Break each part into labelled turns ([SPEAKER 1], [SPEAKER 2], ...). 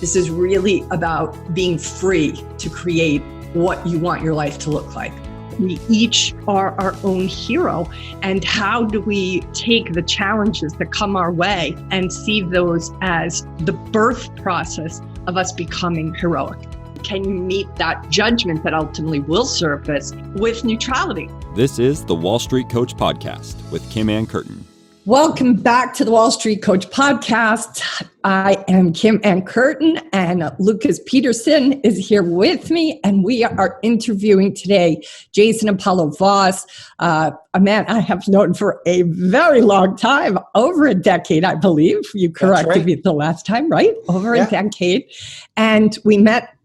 [SPEAKER 1] This is really about being free to create what you want your life to look like. We each are our own hero. And how do we take the challenges that come our way and see those as the birth process of us becoming heroic? Can you meet that judgment that ultimately will surface with neutrality?
[SPEAKER 2] This is the Wall Street Coach Podcast with Kim Ann Curtin.
[SPEAKER 1] Welcome back to the Wall Street Coach Podcast. I am Kim Ann Curtin, and Lucas Peterson is here with me, and we are interviewing today Jason Apollo Voss, a man I have known for a very long time, over a decade, I believe. You corrected me the last time, right? Over a decade. And we met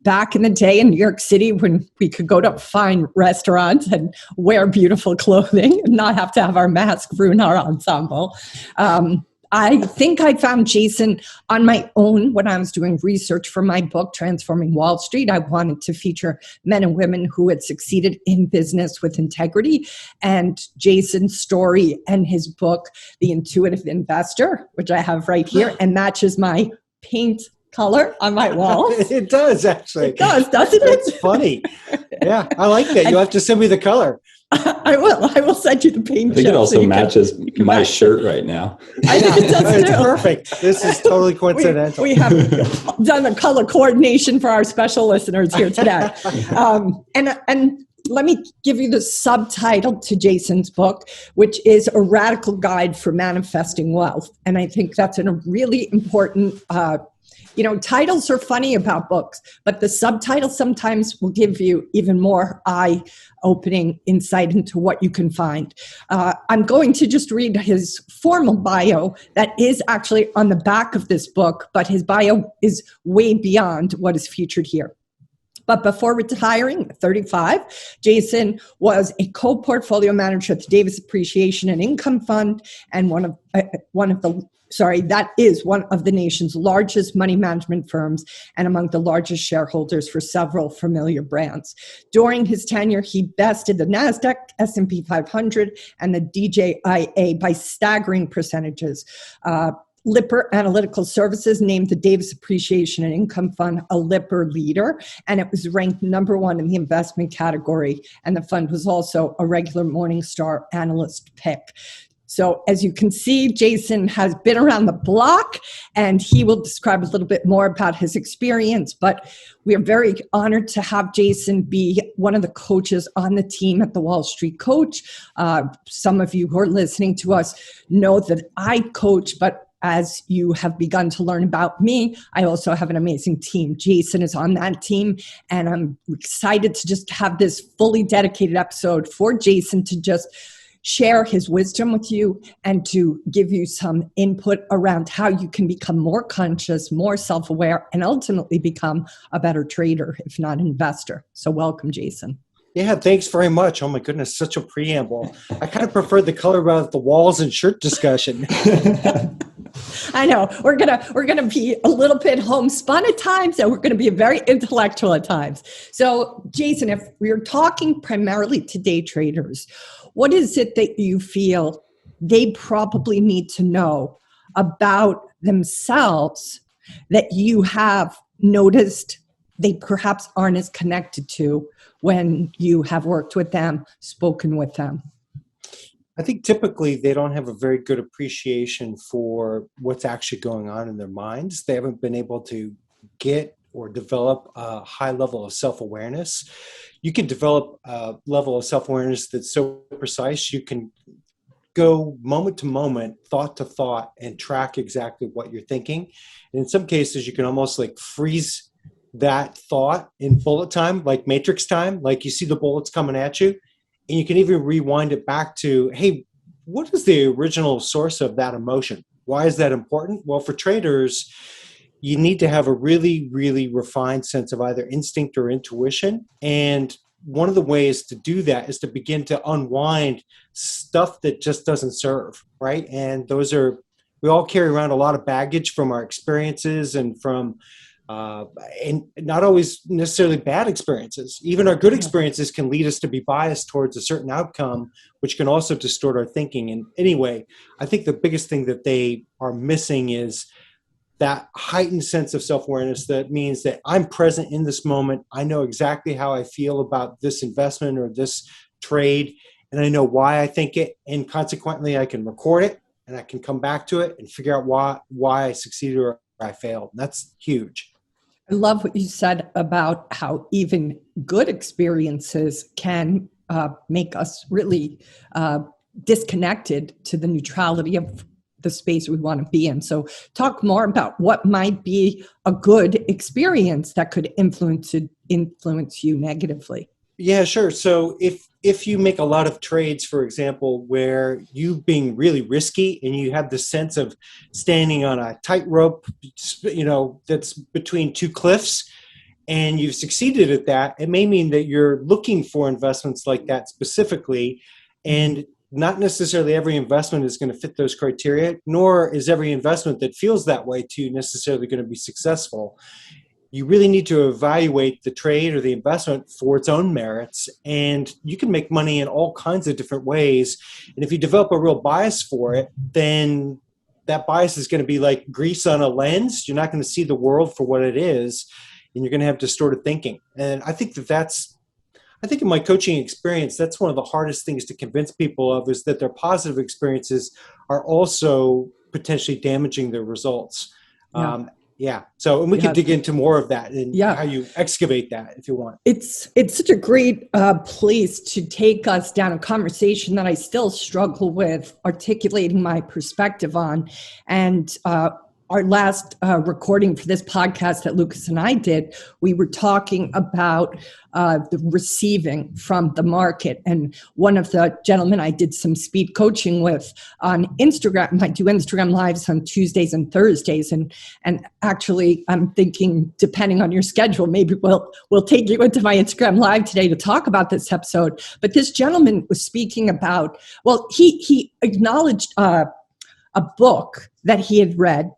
[SPEAKER 1] back in the day in New York City when we could go to fine restaurants and wear beautiful clothing and not have to have our mask ruin our ensemble. I think I found Jason on my own when I was doing research for my book, Transforming Wall Street. I wanted to feature men and women who had succeeded in business with integrity. And Jason's story and his book, The Intuitive Investor, which I have right here and matches my paint color on my wall.
[SPEAKER 3] It does, actually.
[SPEAKER 1] It does, doesn't it?
[SPEAKER 3] It's funny. Yeah, I like that. You'll have to send me the color.
[SPEAKER 1] I will send you the paint.
[SPEAKER 4] I think it also matches my shirt right now.
[SPEAKER 1] I think it does
[SPEAKER 3] It's perfect. This is totally coincidental.
[SPEAKER 1] We have done the color coordination for our special listeners here today. And let me give you the subtitle to Jason's book, which is A Radical Guide for Manifesting Wealth. And I think that's a really important titles are funny about books, but the subtitle sometimes will give you even more eye-opening insight into what you can find. I'm going to just read his formal bio that is actually on the back of this book, but his bio is way beyond what is featured here. But before retiring at 35, Jason was a co-portfolio manager at the Davis Appreciation and Income Fund and that is one of the nation's largest money management firms and among the largest shareholders for several familiar brands. During his tenure, he bested the NASDAQ, S&P 500, and the DJIA by staggering percentages. Lipper Analytical Services named the Davis Appreciation and Income Fund a Lipper leader, and it was ranked number one in the investment category, and the fund was also a regular Morningstar analyst pick. So as you can see, Jason has been around the block, and he will describe a little bit more about his experience, but we are very honored to have Jason be one of the coaches on the team at the Wall Street Coach. Some of you who are listening to us know that I coach, but as you have begun to learn about me, I also have an amazing team. Jason is on that team, and I'm excited to just have this fully dedicated episode for Jason to just share his wisdom with you and to give you some input around how you can become more conscious, more self-aware, and ultimately become a better trader, if not an investor. So welcome, Jason.
[SPEAKER 3] Yeah, thanks very much. Oh my goodness, such a preamble. I kind of preferred the color about the walls and shirt discussion.
[SPEAKER 1] I know we're gonna be a little bit homespun at times, and we're gonna be very intellectual at times. So, Jason, if we're talking primarily to day traders, what is it that you feel they probably need to know about themselves that you have noticed they perhaps aren't as connected to when you have worked with them, spoken with them?
[SPEAKER 3] I think typically they don't have a very good appreciation for what's actually going on in their minds. They haven't been able to get or develop a high level of self-awareness. You can develop a level of self-awareness that's so precise, you can go moment to moment, thought to thought, and track exactly what you're thinking. And in some cases, you can almost like freeze that thought in bullet time, like matrix time, like you see the bullets coming at you. And you can even rewind it back to, hey, what is the original source of that emotion? Why is that important? Well, for traders, you need to have a really, really refined sense of either instinct or intuition. And one of the ways to do that is to begin to unwind stuff that just doesn't serve, right? And we all carry around a lot of baggage from our experiences and from and not always necessarily bad experiences. Even our good experiences can lead us to be biased towards a certain outcome, which can also distort our thinking. And anyway, I think the biggest thing that they are missing is that heightened sense of self-awareness that means that I'm present in this moment. I know exactly how I feel about this investment or this trade, and I know why I think it, and consequently I can record it and I can come back to it and figure out why I succeeded or I failed. And that's huge.
[SPEAKER 1] I love what you said about how even good experiences can make us really disconnected to the neutrality of the space we want to be in. So talk more about what might be a good experience that could influence you negatively.
[SPEAKER 3] Yeah, sure. So if you make a lot of trades, for example, where you being really risky and you have the sense of standing on a tightrope, that's between two cliffs, and you've succeeded at that, it may mean that you're looking for investments like that specifically, and not necessarily every investment is going to fit those criteria, nor is every investment that feels that way to necessarily going to be successful. You really need to evaluate the trade or the investment for its own merits, and you can make money in all kinds of different ways. And if you develop a real bias for it, then that bias is going to be like grease on a lens. You're not going to see the world for what it is, and you're going to have distorted thinking. And I think I think in my coaching experience, that's one of the hardest things to convince people of, is that their positive experiences are also potentially damaging their results.
[SPEAKER 1] Yeah.
[SPEAKER 3] So, and we can dig into more of that and how you excavate that if you want.
[SPEAKER 1] It's such a great place to take us down a conversation that I still struggle with articulating my perspective on. And our last recording for this podcast that Lucas and I did, we were talking about the receiving from the market. And one of the gentlemen I did some speed coaching with on Instagram, I do Instagram lives on Tuesdays and Thursdays. And actually, I'm thinking, depending on your schedule, maybe we'll take you into my Instagram live today to talk about this episode. But this gentleman was speaking about, well, he acknowledged a book that he had read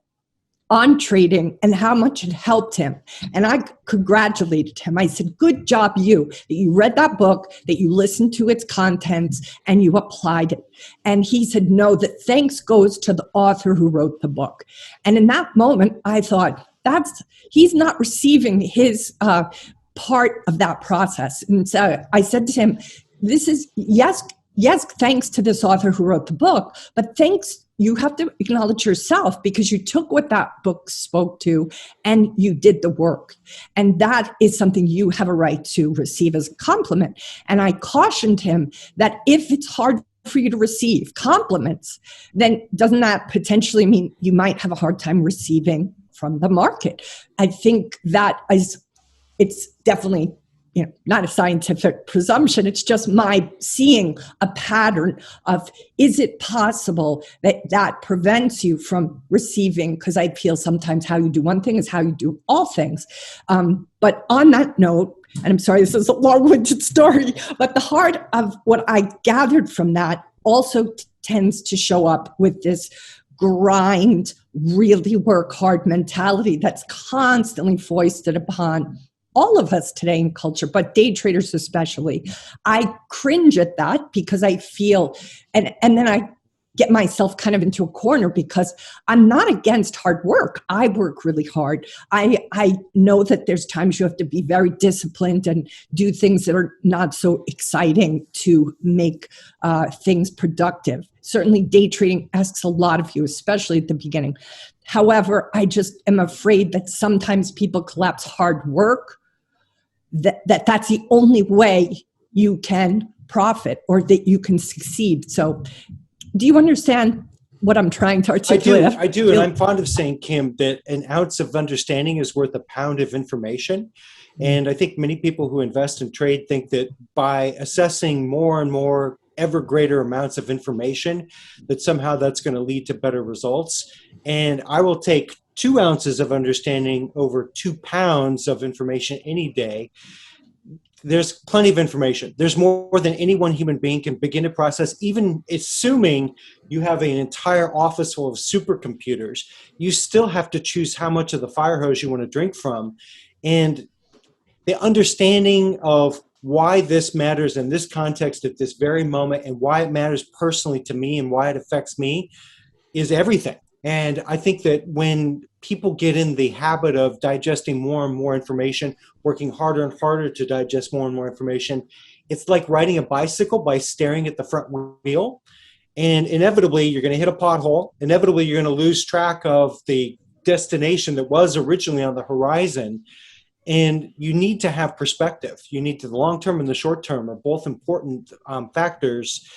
[SPEAKER 1] on trading and how much it helped him. And I congratulated him. I said, good job, that you read that book, that you listened to its contents, and you applied it. And he said, no, that thanks goes to the author who wrote the book. And in that moment, I thought, he's not receiving his part of that process. And so I said to him, this is, yes, thanks to this author who wrote the book, but you have to acknowledge yourself, because you took what that book spoke to and you did the work. And that is something you have a right to receive as a compliment. And I cautioned him that if it's hard for you to receive compliments, then doesn't that potentially mean you might have a hard time receiving from the market? I think it's definitely not a scientific presumption. It's just my seeing a pattern of, is it possible that prevents you from receiving? Because I feel sometimes how you do one thing is how you do all things. But on that note, and I'm sorry, this is a long-winded story, but the heart of what I gathered from that also tends to show up with this grind, really work hard mentality that's constantly foisted upon all of us today in culture, but day traders especially. I cringe at that because I feel, and then I get myself kind of into a corner, because I'm not against hard work. I work really hard. I know that there's times you have to be very disciplined and do things that are not so exciting to make things productive. Certainly day trading asks a lot of you, especially at the beginning. However, I just am afraid that sometimes people collapse hard work, that's the only way you can profit or that you can succeed. So do you understand what I'm trying to articulate?
[SPEAKER 3] I do. And I'm fond of saying, Kim, that an ounce of understanding is worth a pound of information. And I think many people who invest and trade think that by assessing more and more ever greater amounts of information, that somehow that's going to lead to better results. And I will take 2 ounces of understanding over 2 pounds of information any day. There's plenty of information. There's more than any one human being can begin to process, even assuming you have an entire office full of supercomputers. You still have to choose how much of the fire hose you want to drink from. And the understanding of why this matters in this context at this very moment, and why it matters personally to me and why it affects me, is everything. And I think that when people get in the habit of digesting more and more information, working harder and harder to digest more and more information. It's like riding a bicycle by staring at the front wheel. And inevitably, you're going to hit a pothole. Inevitably, you're going to lose track of the destination that was originally on the horizon. And you need to have perspective. You need to, the long term and the short term are both important factors.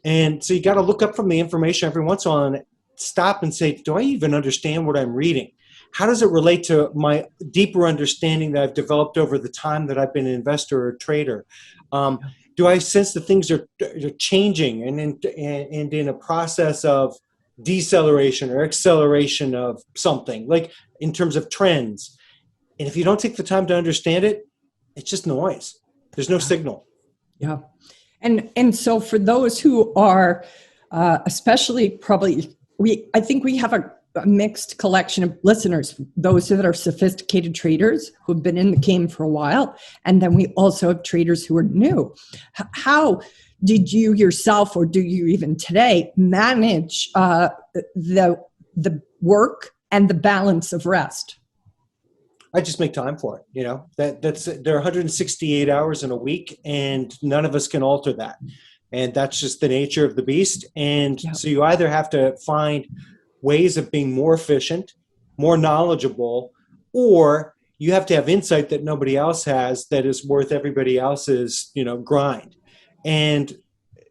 [SPEAKER 3] And so you got to look up from the information every once in a while and stop and say, do I even understand what I'm reading? How does it relate to my deeper understanding that I've developed over the time that I've been an investor or a trader? Do I sense that things are changing and in a process of deceleration or acceleration of something, like in terms of trends? And if you don't take the time to understand it, it's just noise. There's no signal.
[SPEAKER 1] Yeah. And so for those who are especially probably, I think we have a mixed collection of listeners, those that are sophisticated traders who've been in the game for a while. And then we also have traders who are new. How did you yourself, or do you even today, manage the work and the balance of rest?
[SPEAKER 3] I just make time for it. You know, that's there are 168 hours in a week, and none of us can alter that. And that's just the nature of the beast. And so you either have to find ways of being more efficient, more knowledgeable, or you have to have insight that nobody else has that is worth everybody else's, grind. And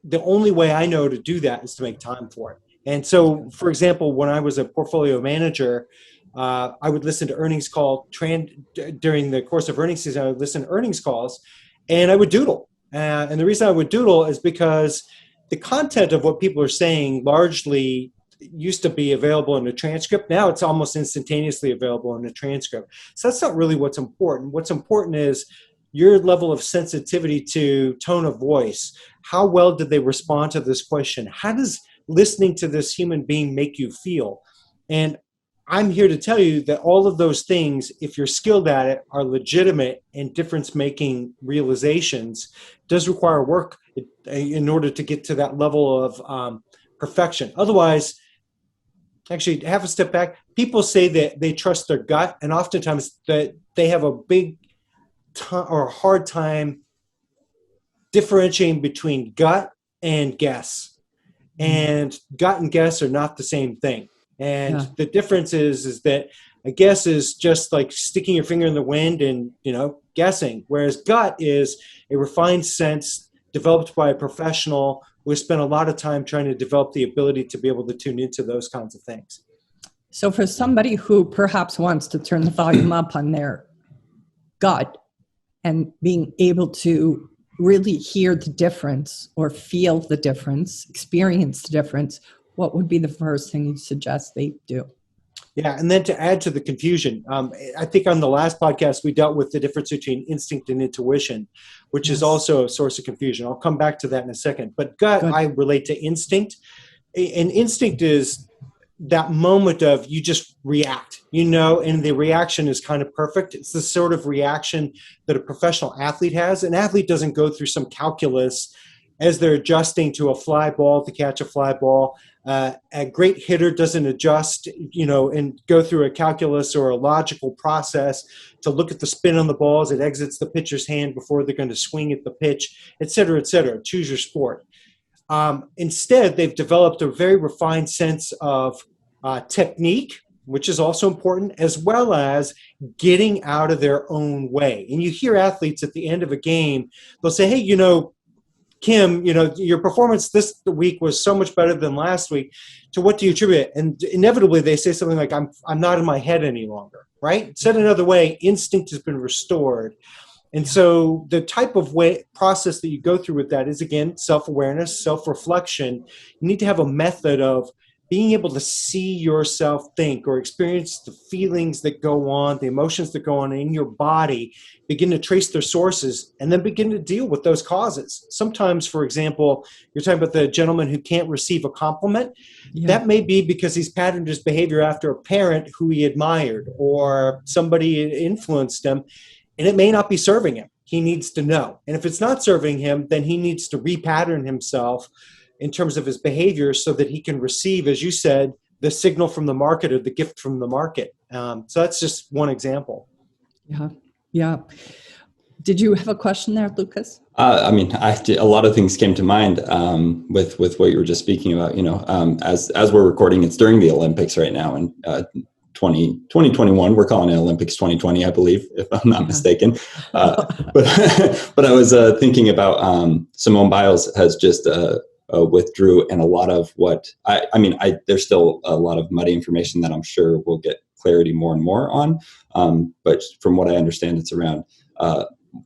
[SPEAKER 3] the only way I know to do that is to make time for it. And so, for example, when I was a portfolio manager, I would listen to earnings call during the course of earnings season. I would listen to earnings calls, and I would doodle. And the reason I would doodle is because the content of what people are saying largely used to be available in a transcript. Now it's almost instantaneously available in a transcript. So that's not really what's important. What's important is your level of sensitivity to tone of voice. How well did they respond to this question? How does listening to this human being make you feel? And I'm here to tell you that all of those things, if you're skilled at it, are legitimate and difference-making realizations. It does require work in order to get to that level of perfection. Otherwise, actually, have a step back. People say that they trust their gut, and oftentimes that they have a big or hard time differentiating between gut and guess. And gut and guess are not the same thing. And the difference is that a guess is just like sticking your finger in the wind and, guessing, whereas gut is a refined sense developed by a professional who has spent a lot of time trying to develop the ability to be able to tune into those kinds of things.
[SPEAKER 1] So for somebody who perhaps wants to turn the volume up on their gut and being able to really hear the difference or feel the difference, experience the difference, what would be the first thing you suggest they do?
[SPEAKER 3] Yeah, and then to add to the confusion, I think on the last podcast, we dealt with the difference between instinct and intuition, which is also a source of confusion. I'll come back to that in a second. But gut, I relate to instinct. And instinct is that moment of you just react, and the reaction is kind of perfect. It's the sort of reaction that a professional athlete has. An athlete doesn't go through some calculus as they're adjusting to a fly ball to catch a fly ball. A great hitter doesn't adjust, and go through a calculus or a logical process to look at the spin on the ball as it exits the pitcher's hand before they're going to swing at the pitch, et cetera, et cetera. Choose your sport. Instead, they've developed a very refined sense of technique, which is also important, as well as getting out of their own way. And you hear athletes at the end of a game, they'll say, hey, Kim, your performance this week was so much better than last week. To what do you attribute it? And inevitably they say something like, I'm not in my head any longer, right? Said another way, instinct has been restored. And so the type of process that you go through with that is, again, self-awareness, self-reflection. You need to have a method of being able to see yourself think or experience the feelings that go on, the emotions that go on in your body, begin to trace their sources, and then begin to deal with those causes. Sometimes, for example, you're talking about the gentleman who can't receive a compliment. Yeah. That may be because he's patterned his behavior after a parent who he admired or somebody influenced him, and it may not be serving him. He needs to know. And if it's not serving him, then he needs to repattern himself in terms of his behavior so that he can receive, as you said, the signal from the market or the gift from the market. So that's just one example.
[SPEAKER 1] Yeah. Yeah. Did you have a question there, Lucas?
[SPEAKER 4] I mean, a lot of things came to mind with what you were just speaking about. As we're recording, it's during the Olympics right now, and 2021, we're calling it Olympics 2020, I believe, if I'm not mistaken. But I was thinking about Simone Biles has just withdrew, and a lot of what there's still a lot of muddy information that I'm sure we'll get clarity more and more on. But from what I understand, it's around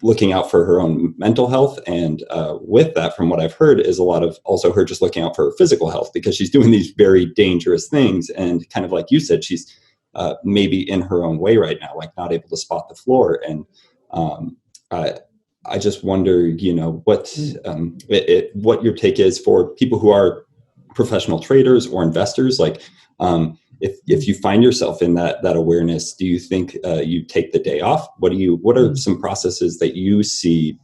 [SPEAKER 4] looking out for her own mental health. And with that, from what I've heard, is a lot of also her just looking out for her physical health, because she's doing these very dangerous things. And kind of like you said, she's maybe in her own way right now, like not able to spot the floor. And I just wonder, what your take is for people who are professional traders or investors. Like, if you find yourself in that awareness, do you think you take the day off? What are some processes that you see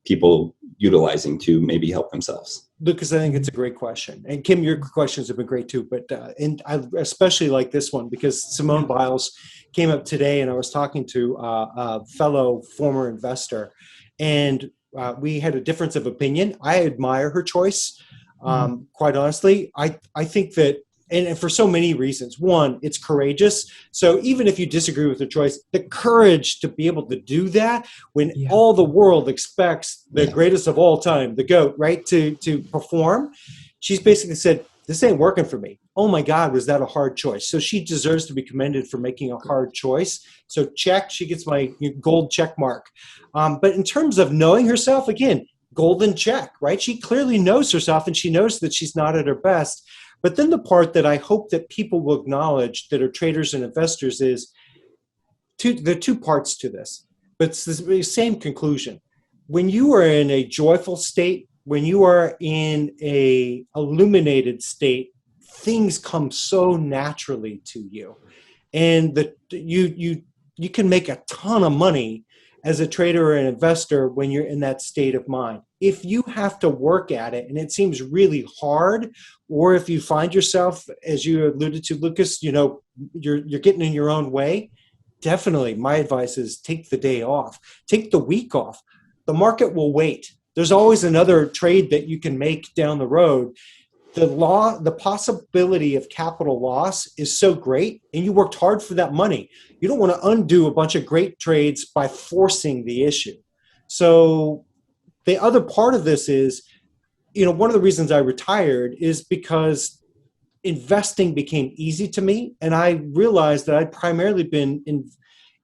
[SPEAKER 4] people utilizing to maybe help themselves?
[SPEAKER 3] Lucas, I think it's a great question. And Kim, your questions have been great too. But and I especially like this one because Simone Biles came up today, and I was talking to a fellow former investor, and we had a difference of opinion. I admire her choice. Quite honestly, I think that, and for so many reasons. One, it's courageous. So even if you disagree with the choice, the courage to be able to do that when all the world expects the greatest of all time, the GOAT, right, to perform. She's basically said, this ain't working for me. Oh my God, was that a hard choice? So she deserves to be commended for making a hard choice. So check, she gets my gold check mark. But in terms of knowing herself, again, golden check, right? She clearly knows herself, and she knows that she's not at her best. But then the part that I hope that people will acknowledge that are traders and investors is there are two parts to this, but it's the same conclusion. When you are in a joyful state, when you are in a illuminated state, things come so naturally to you. And you can make a ton of money as a trader or an investor when you're in that state of mind. If you have to work at it and it seems really hard, or if you find yourself, as you alluded to, Lucas, you're getting in your own way, definitely my advice is take the day off, take the week off. The market will wait. There's always another trade that you can make down the road. The possibility of capital loss is so great, and you worked hard for that money. You don't want to undo a bunch of great trades by forcing the issue. So the other part of this is, one of the reasons I retired is because investing became easy to me, and I realized that I'd primarily been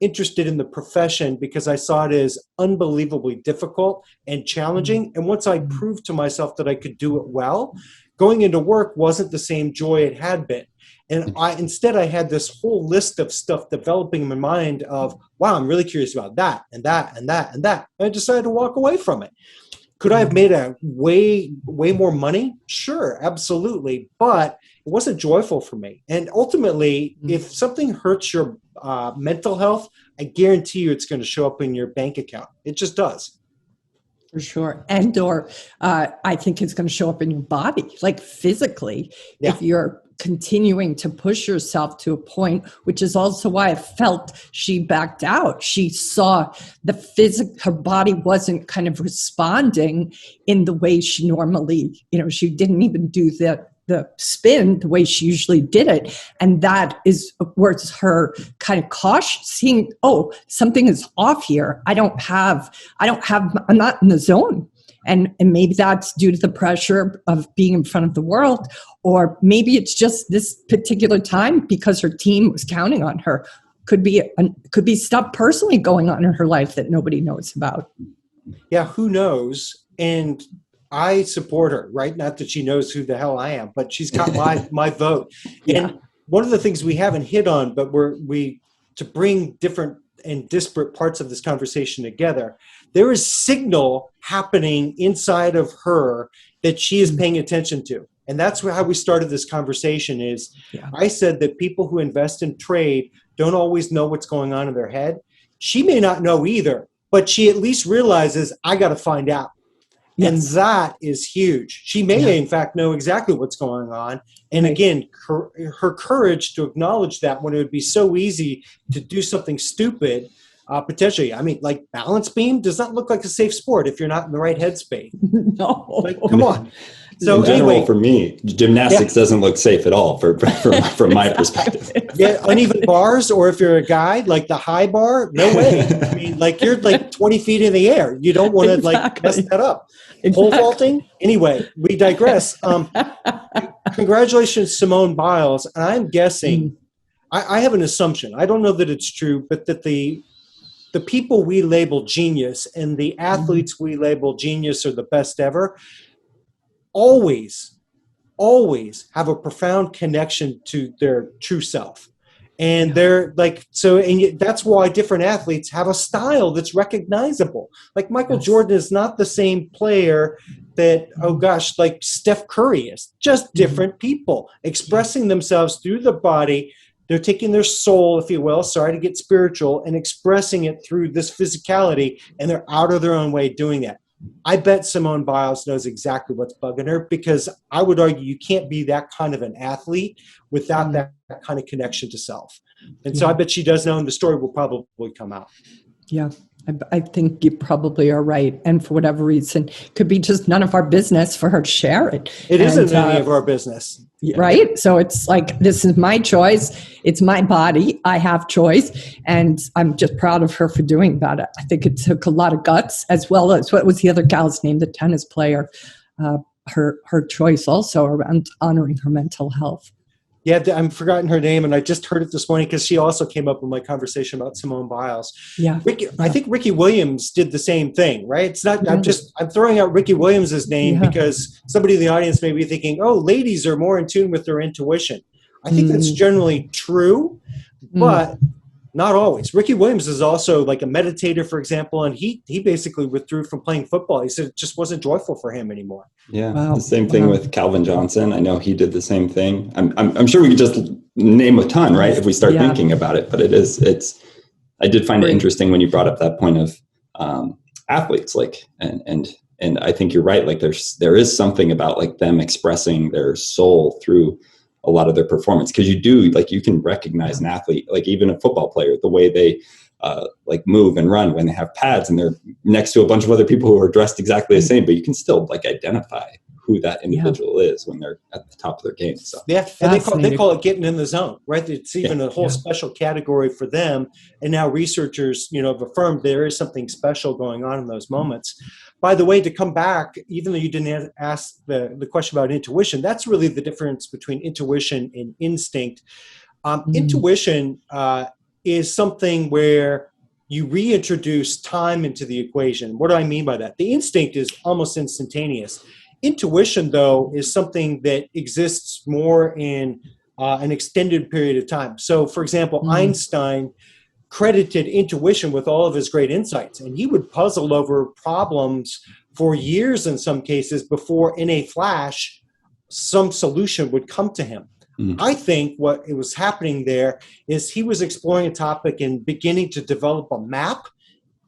[SPEAKER 3] interested in the profession because I saw it as unbelievably difficult and challenging. And once I proved to myself that I could do it well, going into work wasn't the same joy it had been. And instead I had this whole list of stuff developing in my mind of, wow, I'm really curious about that and that and that and that. And I decided to walk away from it. Could I have made a way more money? Sure, absolutely. But it wasn't joyful for me. And ultimately, if something hurts your mental health, I guarantee you it's going to show up in your bank account. It just does.
[SPEAKER 1] For sure. And or I think it's going to show up in your body, like physically, if you're continuing to push yourself to a point, which is also why I felt she backed out. She saw her body wasn't kind of responding in the way she normally, she didn't even do the spin the way she usually did it. And that was her kind of caution, seeing, oh, something is off here. I'm not in the zone. And maybe that's due to the pressure of being in front of the world, or maybe it's just this particular time because her team was counting on her. Could be stuff personally going on in her life that nobody knows about.
[SPEAKER 3] Yeah, who knows? And I support her, right? Not that she knows who the hell I am, but she's got my vote.
[SPEAKER 1] Yeah.
[SPEAKER 3] And one of the things we haven't hit on, but to bring different and disparate parts of this conversation together, there is signal happening inside of her that she is paying attention to. And that's how we started this conversation is I said that people who invest in trade don't always know what's going on in their head. She may not know either, but she at least realizes I got to find out. And that is huge. She may, in fact, know exactly what's going on. And again, her courage to acknowledge that when it would be so easy to do something stupid, potentially. I mean, like balance beam does not look like a safe sport if you're not in the right headspace.
[SPEAKER 1] No.
[SPEAKER 3] Like, come on. So
[SPEAKER 4] in general,
[SPEAKER 3] anyway,
[SPEAKER 4] for me, gymnastics doesn't look safe at all from my perspective.
[SPEAKER 3] Yeah, uneven bars, or if you're a guy, like the high bar, no way. I mean, like you're like 20 feet in the air. You don't want to like mess that up. Pole vaulting. Anyway, we digress. Congratulations, Simone Biles. And I'm guessing, I have an assumption. I don't know that it's true, but that the people we label genius and the athletes we label genius or the best ever always have a profound connection to their true self. And they're like, so, and that's why different athletes have a style that's recognizable. Like Michael Jordan is not the same player that, like Steph Curry is. Just different people expressing themselves through the body. They're taking their soul, if you will, sorry to get spiritual, and expressing it through this physicality, and they're out of their own way doing that. I bet Simone Biles knows exactly what's bugging her, because I would argue you can't be that kind of an athlete without that kind of connection to self. And so I bet she does know, and the story will probably come out. Yeah.
[SPEAKER 1] I think you probably are right. And for whatever reason, it could be just none of our business for her to share it.
[SPEAKER 3] It isn't any of our business.
[SPEAKER 1] Right? So it's like, this is my choice. It's my body. I have choice. And I'm just proud of her for doing that. I think it took a lot of guts, as well as, what was the other gal's name, the tennis player, her choice also around honoring her mental health.
[SPEAKER 3] Yeah, I'm forgotten her name, and I just heard it this morning because she also came up in my conversation about Simone Biles.
[SPEAKER 1] Yeah,
[SPEAKER 3] I think Ricky Williams did the same thing, right? It's not. I'm throwing out Ricky Williams's name because somebody in the audience may be thinking, "Oh, ladies are more in tune with their intuition." I think that's generally true, but not always. Ricky Williams is also like a meditator, for example, and he basically withdrew from playing football. He said it just wasn't joyful for him anymore.
[SPEAKER 4] Yeah, the same thing with Calvin Johnson. I know he did the same thing. I'm sure we could just name a ton, right, if we start thinking about it. But I did find it interesting when you brought up that point of athletes, like, and I think you're right. Like there is something about like them expressing their soul through a lot of their performance, because you can recognize an athlete, like even a football player, the way they like move and run when they have pads and they're next to a bunch of other people who are dressed exactly the same, but you can still like identify who that individual is when they're at the top of their game. So
[SPEAKER 3] and they call it getting in the zone, right? It's even a whole special category for them. And now researchers, have affirmed there is something special going on in those moments. By the way, to come back, even though you didn't ask the question about intuition, that's really the difference between intuition and instinct. Intuition is something where you reintroduce time into the equation. What do I mean by that? The instinct is almost instantaneous. Intuition, though, is something that exists more in an extended period of time. So, for example, Einstein credited intuition with all of his great insights, and he would puzzle over problems for years in some cases before, in a flash, some solution would come to him. I think what it was happening there is he was exploring a topic and beginning to develop a map.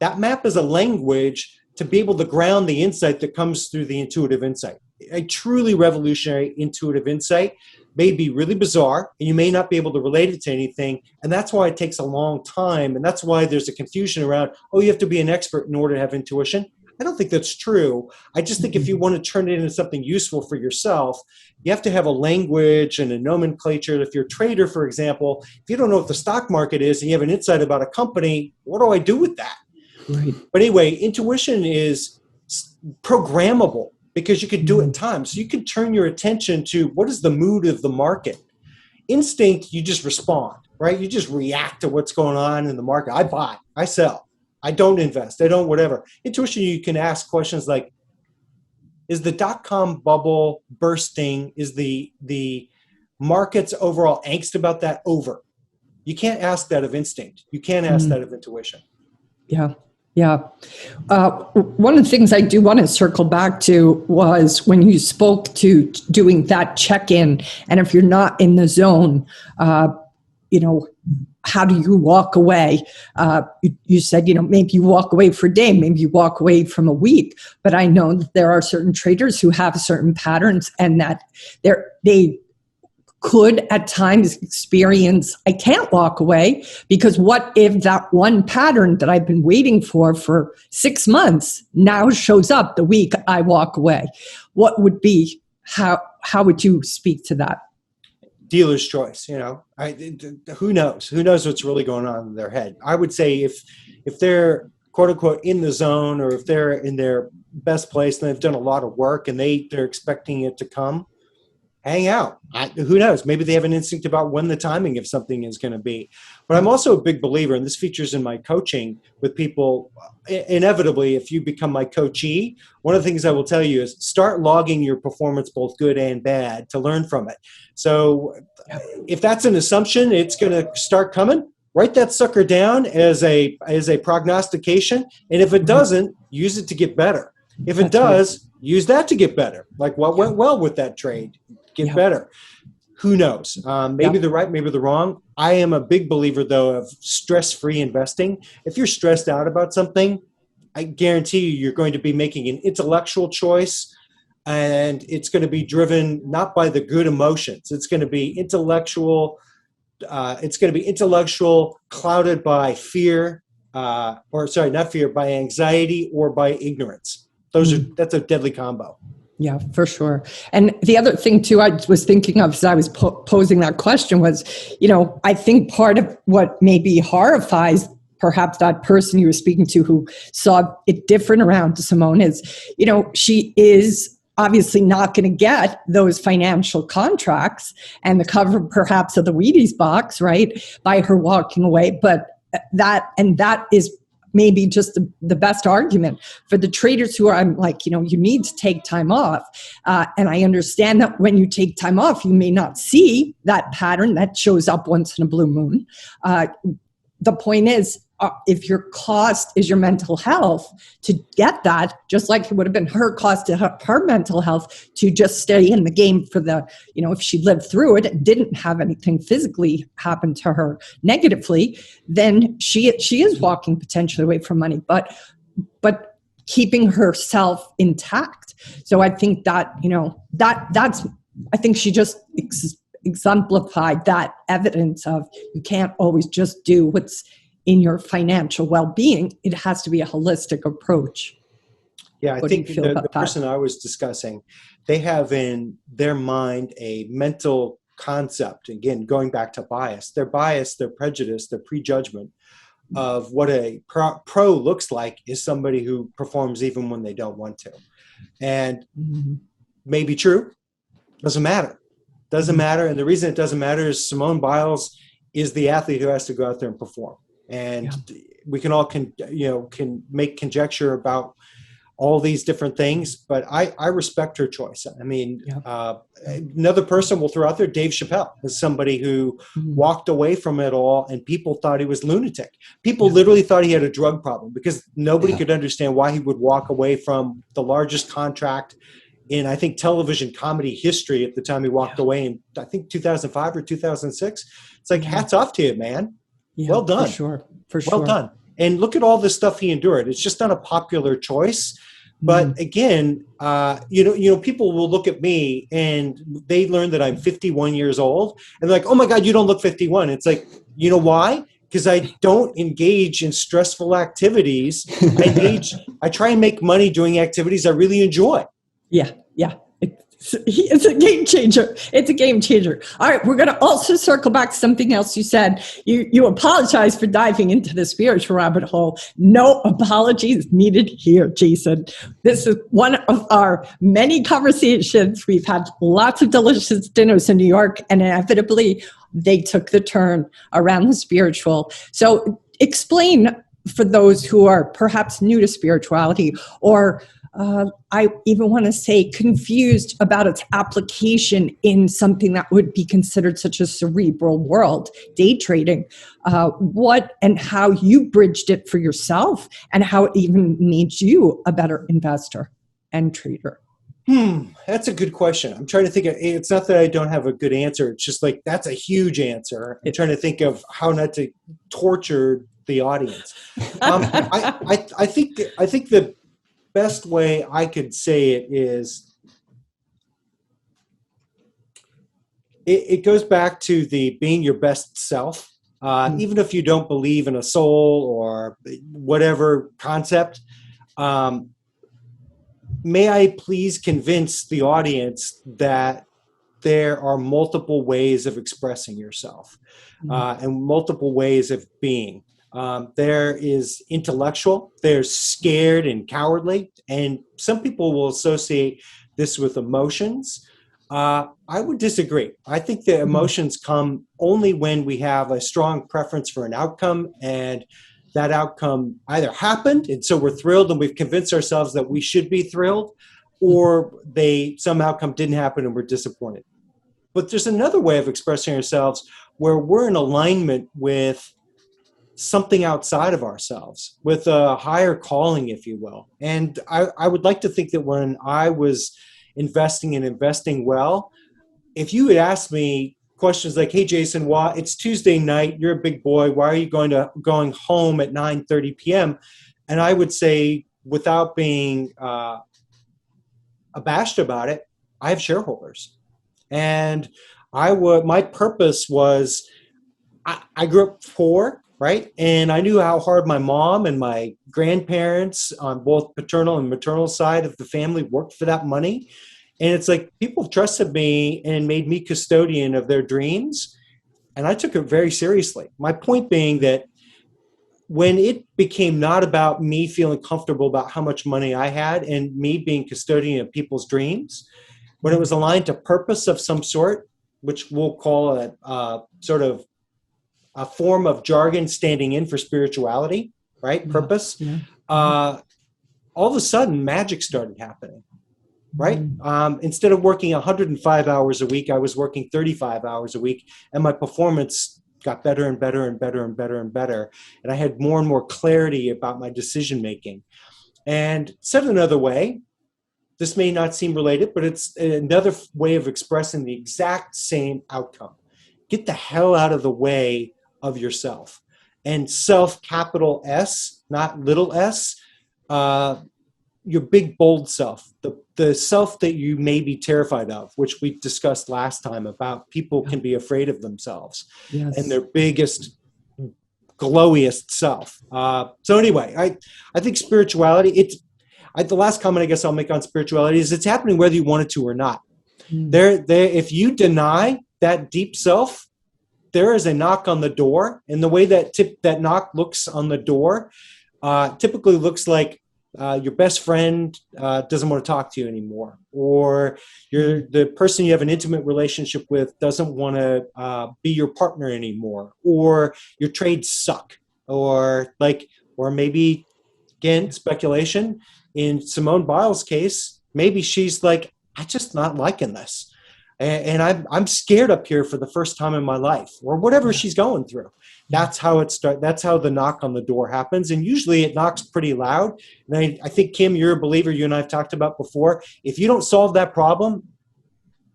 [SPEAKER 3] That map is a language to be able to ground the insight that comes through the intuitive insight. A truly revolutionary intuitive insight may be really bizarre, and you may not be able to relate it to anything, and that's why it takes a long time, and that's why there's a confusion around, you have to be an expert in order to have intuition. I don't think that's true. I just think if you want to turn it into something useful for yourself, you have to have a language and a nomenclature. If you're a trader, for example, if you don't know what the stock market is and you have an insight about a company, what do I do with that? Right. But anyway, intuition is programmable because you can do it in time. So you can turn your attention to what is the mood of the market. Instinct, you just respond, right? You just react to what's going on in the market. I buy, I sell. I don't invest. I don't whatever. Intuition, you can ask questions like, is the dot-com bubble bursting? Is the market's overall angst about that over? You can't ask that of instinct. You can't ask that of intuition.
[SPEAKER 1] Yeah. Yeah. One of the things I do want to circle back to was when you spoke to doing that check-in. And if you're not in the zone, how do you walk away? You said, maybe you walk away for a day, maybe you walk away from a week. But I know that there are certain traders who have certain patterns, and that they could at times experience, I can't walk away, because what if that one pattern that I've been waiting for 6 months now shows up the week I walk away? What would be, how would you speak to that?
[SPEAKER 3] Dealer's choice, who knows what's really going on in their head. I would say if they're quote unquote in the zone, or if they're in their best place and they've done a lot of work and they're expecting it to come, hang out. Who knows? Maybe they have an instinct about when the timing of something is going to be. But I'm also a big believer, and this features in my coaching with people. Inevitably, if you become my coachee, one of the things I will tell you is start logging your performance, both good and bad, to learn from it. So if that's an assumption, it's going to start coming. Write that sucker down as a prognostication. And if it doesn't, use it to get better. If it does, use that to get better. Like what went well with that trade. Get better. Who knows? Maybe they're right, maybe they're wrong. I am a big believer, though, of stress-free investing. If you're stressed out about something, I guarantee you're going to be making an intellectual choice, and it's going to be driven not by the good emotions. It's going to be intellectual. Clouded by fear, not fear, by anxiety or by ignorance. That's a deadly combo.
[SPEAKER 1] Yeah, for sure. And the other thing too, I was thinking of as I was posing that question was, I think part of what maybe horrifies perhaps that person you were speaking to who saw it different around Simone is, she is obviously not going to get those financial contracts and the cover perhaps of the Wheaties box, right, by her walking away. But that is maybe just the best argument for the traders who are, I'm like, you need to take time off. And I understand that when you take time off, you may not see that pattern that shows up once in a blue moon. The point is, if your cost is your mental health, to get that, just like it would have been her cost to her mental health to just stay in the game for if she lived through it and didn't have anything physically happen to her negatively, then she is walking potentially away from money, but keeping herself intact. So I think that, I think she just exemplified that evidence of you can't always just do what's in your financial well-being. It has to be a holistic approach.
[SPEAKER 3] Yeah, I think the person I was discussing, they have in their mind a mental concept, again, going back to bias, their prejudice, their prejudgment of what a pro looks like is somebody who performs even when they don't want to. And may be true, doesn't matter. Doesn't matter. And the reason it doesn't matter is Simone Biles is the athlete who has to go out there and perform. And we can all can make conjecture about all these different things, but I respect her choice. I mean, another person we'll throw out there, Dave Chappelle, is somebody who walked away from it all, and people thought he was lunatic. People literally thought he had a drug problem because nobody could understand why he would walk away from the largest contract in, I think, television comedy history at the time he walked away in, I think, 2005 or 2006. It's like, hats off to you, man. Yeah, well done.
[SPEAKER 1] For sure.
[SPEAKER 3] Well done. And look at all the stuff he endured. It's just not a popular choice. But again, people will look at me and they learn that I'm 51 years old. And they're like, oh my God, you don't look 51. It's like, you know why? Because I don't engage in stressful activities. I try and make money doing activities I really enjoy.
[SPEAKER 1] Yeah. It's a game changer. It's a game changer. All right, we're going to also circle back to something else you said. You apologize for diving into the spiritual rabbit hole. No apologies needed here, Jason. This is one of our many conversations. We've had lots of delicious dinners in New York, and inevitably they took the turn around the spiritual. So explain for those who are perhaps new to spirituality, or I even want to say confused about its application in something that would be considered such a cerebral world, day trading, what and how you bridged it for yourself and how it even made you a better investor and trader.
[SPEAKER 3] That's a good question. I'm trying to think of, it's not that I don't have a good answer. It's just like, that's a huge answer. I'm trying to think of how not to torture the audience. I think the best way I could say it is, it goes back to the being your best self. Even if you don't believe in a soul or whatever concept, may I please convince the audience that there are multiple ways of expressing yourself and multiple ways of being. There is intellectual, there's scared and cowardly, and some people will associate this with emotions. I would disagree. I think the emotions come only when we have a strong preference for an outcome, and that outcome either happened, and so we're thrilled and we've convinced ourselves that we should be thrilled, or some outcome didn't happen and we're disappointed. But there's another way of expressing ourselves where we're in alignment with something outside of ourselves, with a higher calling, if you will. And I would like to think that when I was investing well, if you had asked me questions like, "Hey, Jason, why it's Tuesday night, you're a big boy, why are you going home at 9:30 p.m.?" And I would say, without being abashed about it, I have shareholders. And my purpose was, I grew up poor, right? And I knew how hard my mom and my grandparents on both paternal and maternal side of the family worked for that money. And it's like, people trusted me and made me custodian of their dreams. And I took it very seriously. My point being that when it became not about me feeling comfortable about how much money I had and me being custodian of people's dreams, when it was aligned to purpose of some sort, which we'll call a sort of a form of jargon standing in for spirituality, right? Purpose.
[SPEAKER 1] Yeah.
[SPEAKER 3] All of a sudden, magic started happening. Right? Instead of working 105 hours a week, I was working 35 hours a week, and my performance got better and better and better and better and better. And I had more and more clarity about my decision making. And said another way, this may not seem related, but it's another way of expressing the exact same outcome. Get the hell out of the way of yourself. And self, capital S, not little s, your big, bold self, the self that you may be terrified of, which we discussed last time about people can be afraid of themselves and their biggest, glowiest self. So anyway, I think spirituality, the last comment I guess I'll make on spirituality is it's happening whether you want it to or not. If you deny that deep self, there is a knock on the door, and the way that knock looks on the door typically looks like your best friend doesn't want to talk to you anymore, or the person you have an intimate relationship with doesn't want to be your partner anymore, or your trades suck, or maybe, again, speculation, in Simone Biles' case, maybe she's like, I'm just not liking this. And I'm scared up here for the first time in my life, or whatever she's going through. That's how it starts. That's how the knock on the door happens. And usually it knocks pretty loud. And I think, Kim, you're a believer, you and I have talked about before. If you don't solve that problem,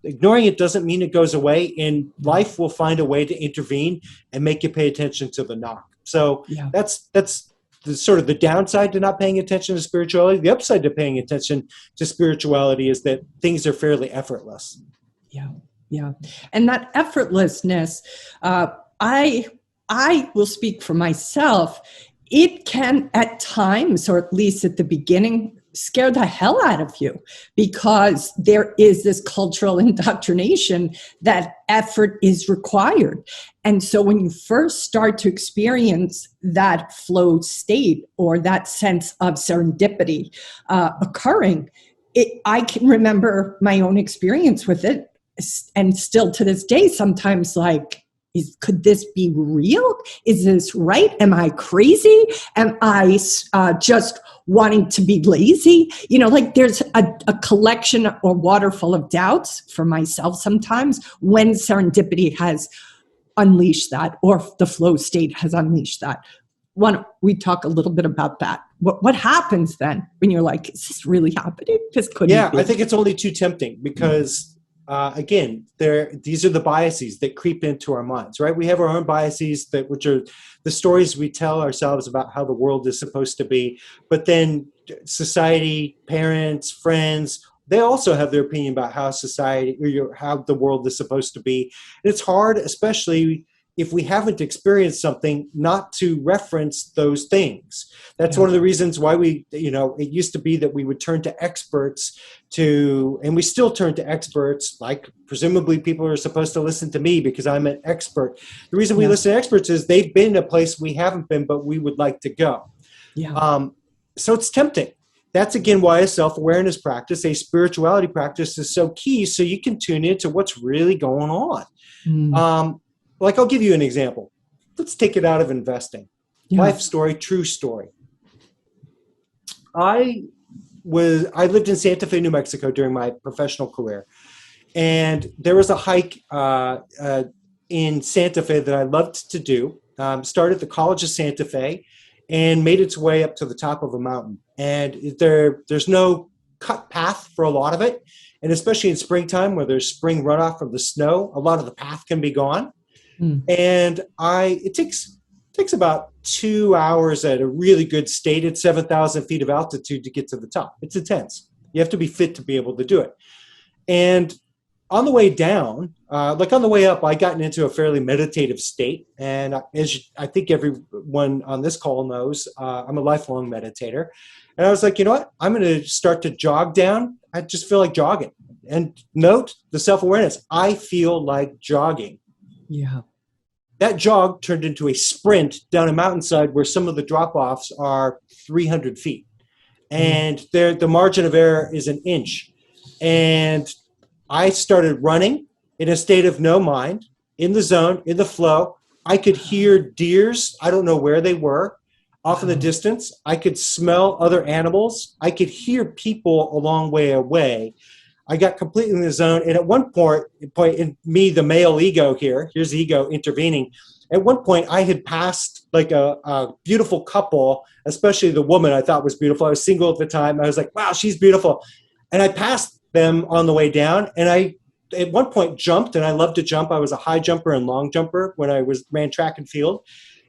[SPEAKER 3] ignoring it doesn't mean it goes away, and life will find a way to intervene and make you pay attention to the knock. So that's the sort of the downside to not paying attention to spirituality. The upside to paying attention to spirituality is that things are fairly effortless.
[SPEAKER 1] Yeah. And that effortlessness, I will speak for myself. It can at times, or at least at the beginning, scare the hell out of you, because there is this cultural indoctrination that effort is required. And so when you first start to experience that flow state, or that sense of serendipity occurring, I can remember my own experience with it. And still to this day, sometimes could this be real? Is this right? Am I crazy? Am I just wanting to be lazy? There's a collection or waterfall of doubts for myself sometimes when serendipity has unleashed that, or the flow state has unleashed that. why don't we talk a little bit about that? What happens then when you're like, is this really happening? This couldn't be.
[SPEAKER 3] I think it's only too tempting because, again, these are the biases that creep into our minds, right? We have our own biases which are the stories we tell ourselves about how the world is supposed to be. But then society, parents, friends, they also have their opinion about how society or how the world is supposed to be. And it's hard, especially if we haven't experienced something, not to reference those things. That's one of the reasons why it used to be that we would turn to experts and we still turn to experts, like presumably people are supposed to listen to me because I'm an expert. The reason we listen to experts is they've been a place we haven't been, but we would like to go. So it's tempting. That's, again, why a self-awareness practice, a spirituality practice is so key, so you can tune into what's really going on. Like, I'll give you an example. Let's take it out of investing. Life story, true story. I lived in Santa Fe, New Mexico during my professional career. And there was a hike in Santa Fe that I loved to do. Started at the College of Santa Fe and made its way up to the top of a mountain. And there's no cut path for a lot of it. And especially in springtime where there's spring runoff from the snow, a lot of the path can be gone. And it takes about 2 hours at a really good state at 7,000 feet of altitude to get to the top. It's intense. You have to be fit to be able to do it. And on the way down, like on the way up, I gotten into a fairly meditative state. And as I think everyone on this call knows, I'm a lifelong meditator. And I was like, you know what? I'm going to start to jog down. I just feel like jogging. And note the self-awareness. I feel like jogging.
[SPEAKER 1] Yeah.
[SPEAKER 3] That jog turned into a sprint down a mountainside where some of the drop-offs are 300 feet. And the margin of error is an inch. And I started running in a state of no mind, in the zone, in the flow. I could hear deers. I don't know where they were. Off in the distance. I could smell other animals. I could hear people a long way away. I got completely in the zone. And at one point, in me, the male ego here's the ego intervening. At one point, I had passed like a beautiful couple, especially the woman I thought was beautiful. I was single at the time. I was like, wow, she's beautiful. And I passed them on the way down. And I, at one point, jumped, and I love to jump. I was a high jumper and long jumper when I ran track and field.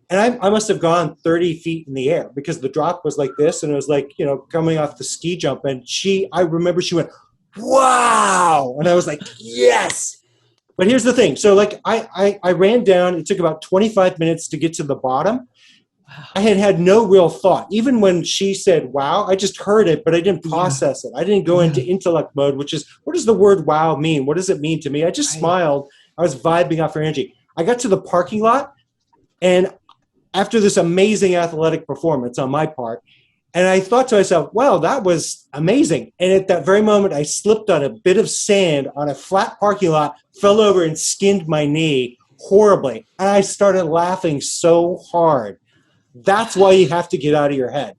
[SPEAKER 3] And I must have gone 30 feet in the air because the drop was like this. And it was like, coming off the ski jump. And I remember she went, wow. And I was like, yes. But here's the thing. So like I ran down. It took about 25 minutes to get to the bottom. Wow. I had no real thought. Even when she said, wow, I just heard it, but I didn't process it. I didn't go into intellect mode, which is, what does the word wow mean? What does it mean to me? I just smiled. I was vibing off her energy. I got to the parking lot, and after this amazing athletic performance on my part, and I thought to myself, wow, that was amazing. And at that very moment, I slipped on a bit of sand on a flat parking lot, fell over and skinned my knee horribly. And I started laughing so hard. That's why you have to get out of your head.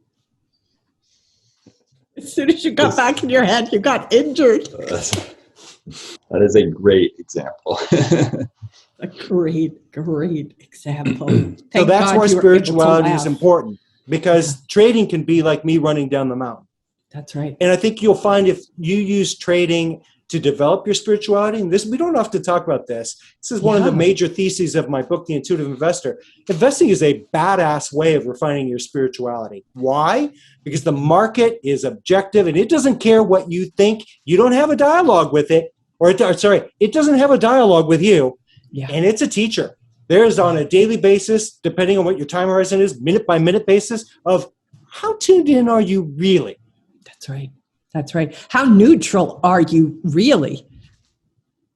[SPEAKER 1] As soon as you got back in your head, you got injured.
[SPEAKER 4] That is a great example.
[SPEAKER 1] A great example.
[SPEAKER 3] So that's why spirituality is important. Because trading can be like me running down the mountain.
[SPEAKER 1] That's right.
[SPEAKER 3] And I think you'll find if you use trading to develop your spirituality, and we don't have to talk about this. This is one of the major theses of my book, The Intuitive Investor. Investing is a badass way of refining your spirituality. Why? Because the market is objective and it doesn't care what you think. You don't have a dialogue with it. It doesn't have a dialogue with you. Yeah. And it's a teacher. There's on a daily basis, depending on what your time horizon is, minute by minute basis of how tuned in are you really?
[SPEAKER 1] That's right. That's right. How neutral are you really?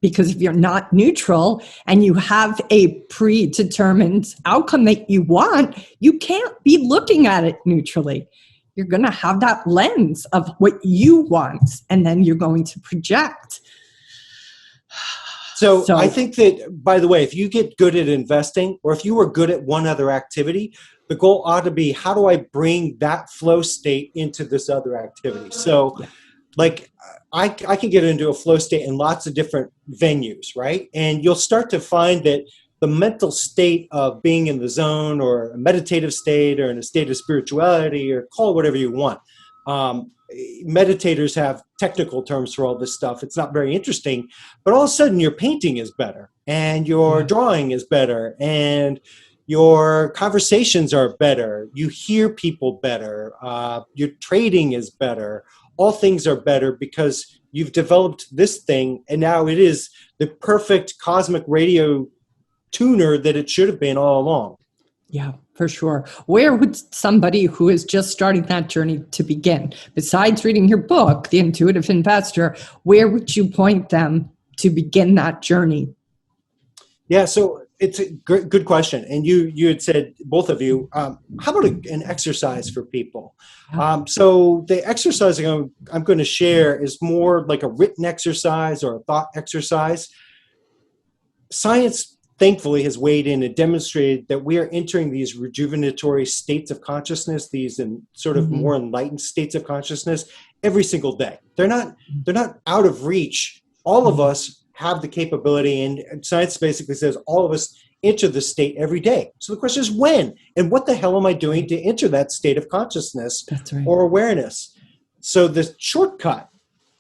[SPEAKER 1] Because if you're not neutral and you have a predetermined outcome that you want, you can't be looking at it neutrally. You're going to have that lens of what you want, and then you're going to project.
[SPEAKER 3] So I think that, by the way, if you get good at investing, or if you were good at one other activity, the goal ought to be, how do I bring that flow state into this other activity? So like I can get into a flow state in lots of different venues, right? And you'll start to find that the mental state of being in the zone or a meditative state or in a state of spirituality, or call it whatever you want. Meditators have technical terms for all this stuff. It's not very interesting, but all of a sudden your painting is better and your drawing is better and your conversations are better. You hear people better. Your trading is better. All things are better because you've developed this thing, and now it is the perfect cosmic radio tuner that it should have been all along.
[SPEAKER 1] Yeah, for sure. Where would somebody who is just starting that journey to begin? Besides reading your book, The Intuitive Investor, where would you point them to begin that journey?
[SPEAKER 3] Yeah, so it's a good question. And you had said, both of you, how about an exercise for people? So the exercise I'm going to share is more like a written exercise or a thought exercise. Science, thankfully, has weighed in and demonstrated that we are entering these rejuvenatory states of consciousness, these sort of more enlightened states of consciousness every single day. They're not out of reach. All of us have the capability, and science basically says all of us enter the state every day. So the question is when, and what the hell am I doing to enter that state of consciousness or awareness? So the shortcut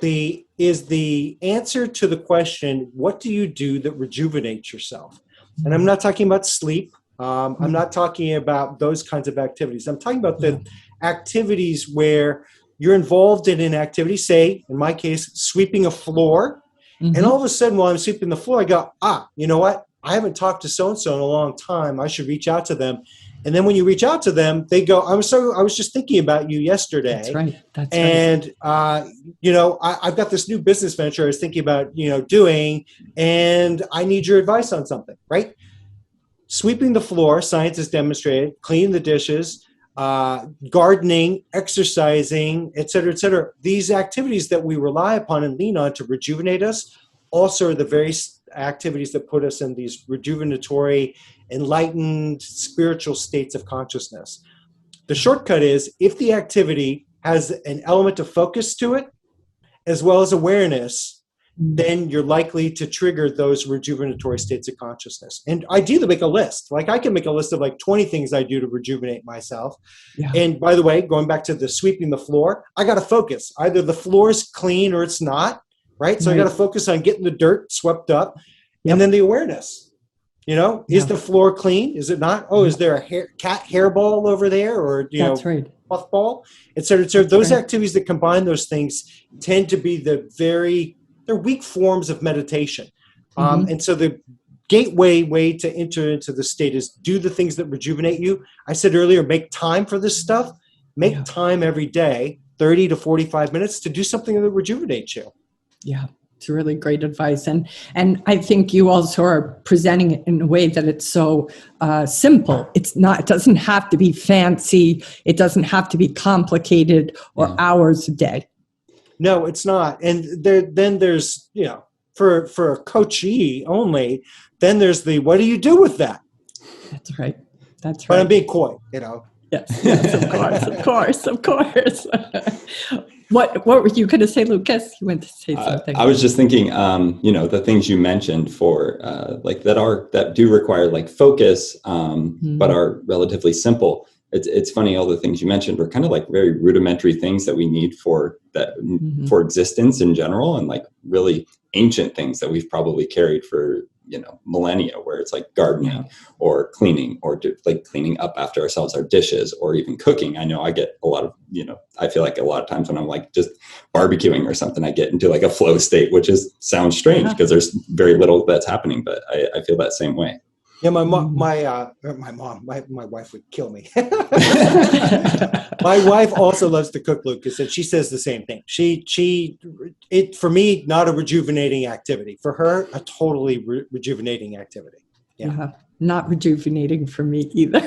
[SPEAKER 3] is the answer to the question, what do you do that rejuvenates yourself? And I'm not talking about sleep. I'm not talking about those kinds of activities. I'm talking about the activities where you're involved in an activity, say, in my case, sweeping a floor. And all of a sudden, while I'm sweeping the floor, I go, you know what? I haven't talked to so-and-so in a long time. I should reach out to them. And then when you reach out to them, they go, I was just thinking about you yesterday.
[SPEAKER 1] That's right.
[SPEAKER 3] And, I've got this new business venture I was thinking about, doing, and I need your advice on something, right? Sweeping the floor, science has demonstrated, cleaning the dishes, gardening, exercising, et cetera, these activities that we rely upon and lean on to rejuvenate us also are the very activities that put us in these rejuvenatory, enlightened, spiritual states of consciousness. The shortcut is, if the activity has an element of focus to it, as well as awareness, then you're likely to trigger those rejuvenatory states of consciousness. And ideally, make a list. Like, I can make a list of like 20 things I do to rejuvenate myself. Yeah. And by the way, going back to the sweeping the floor, I got to focus. Either the floor is clean or it's not, right? So I got to focus on getting the dirt swept up. And then the awareness, is the floor clean? Is it not? Oh, is there a cat hairball over there? Or, puffball, et cetera, et cetera. Those activities that combine those things tend to be they're weak forms of meditation. And so the gateway way to enter into the state is do the things that rejuvenate you. I said earlier, make time for this stuff. Make time every day, 30 to 45 minutes, to do something that rejuvenates you.
[SPEAKER 1] Yeah, it's really great advice. And I think you also are presenting it in a way that it's so simple. It doesn't have to be fancy. It doesn't have to be complicated or hours a day.
[SPEAKER 3] No, it's not. And then there's, for a coachee only, then there's what do you do with that?
[SPEAKER 1] That's right.
[SPEAKER 3] But I'm being coy,
[SPEAKER 1] Yes, of course. What were you going to say, Lucas? You went to say something.
[SPEAKER 4] I was just thinking, the things you mentioned for that do require like focus, but are relatively simple. It's funny, all the things you mentioned were kind of like very rudimentary things that we need for existence in general, and like really ancient things that we've probably carried for millennia, where it's like gardening or cleaning or cleaning up after ourselves, our dishes, or even cooking. I know I get a lot of, I feel like a lot of times when I'm like just barbecuing or something, I get into like a flow state, which sounds strange because there's very little that's happening, but I feel that same way.
[SPEAKER 3] Yeah, my wife would kill me. My wife also loves to cook, Lucas, and she says the same thing. It for me, not a rejuvenating activity. For her, a totally rejuvenating activity. Yeah.
[SPEAKER 1] Not rejuvenating for me either.